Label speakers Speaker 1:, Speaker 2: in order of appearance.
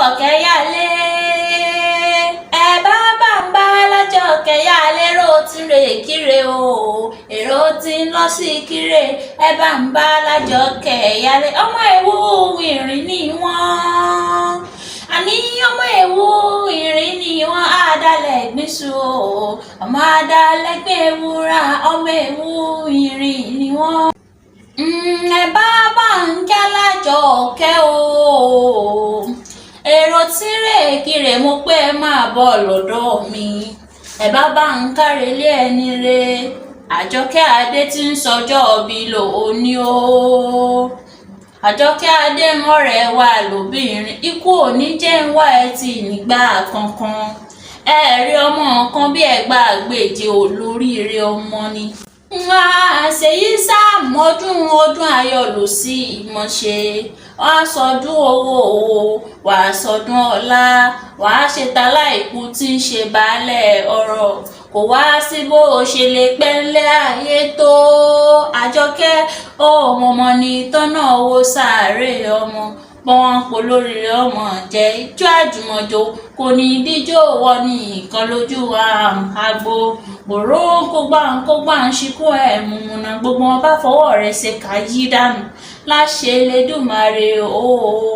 Speaker 1: Lájọkẹ́ yálé ẹ bá bàbá Lájọkẹ́ yálé èrò tí rè kíre o èrò tí ń lọ sí kíre ẹ bá ń bá Lájọkẹ́ yálé ọmọ Èwú ìrìn ni wọ́n àní ọmọ Èwú ìrìn ni wọ́n àdálẹ̀ gbísù o ọmọ àdálẹ̀ gbé ewúra ọmọ Èwú ìrìn ni wọ́n. Ẹ bá bá ń já Lájọkẹ́ o èrò tí rè kíre mo pé ẹ máa bọ̀ lọ́dọ̀ mi ẹ bá bá ń kárelé ẹni re Àjọkẹ́ Adé tí ń sọjọ́ bí lóní o Àjọkẹ́ Adé ń ọ̀rẹ́ wa lóbìnrin ikú òní jẹ́ ń wá ẹ tì nígbà kankan ẹ rí ọmọ kan bí ẹgbà gbèjè olóríire ọmọ ni àṣeyí sàmọ́dún ọdún ayọ̀ ló sì mọ̀ ṣe wàá sọdún owó wàá sọdún ọlá wàá ṣe taláìkú tí ń ṣe baálẹ̀ ọ̀rọ̀ kò wá sí bó o ṣe lè pẹ́ńlẹ́ ayé tó Àjọkẹ́ ọmọ ní tọ́nà owó sáré ọmọ bọ́n polórí ọmọ jẹ́ ijó àjùmọ̀jò kò ní díjó wọ ní nǹkan lójú àgbo gbòòrò kógbà ń ṣíkú ẹ̀ múmúná gbogbo wọn bá fọwọ́ rẹ̀ ṣe ká yí dànù láṣẹ Elédùmarè o.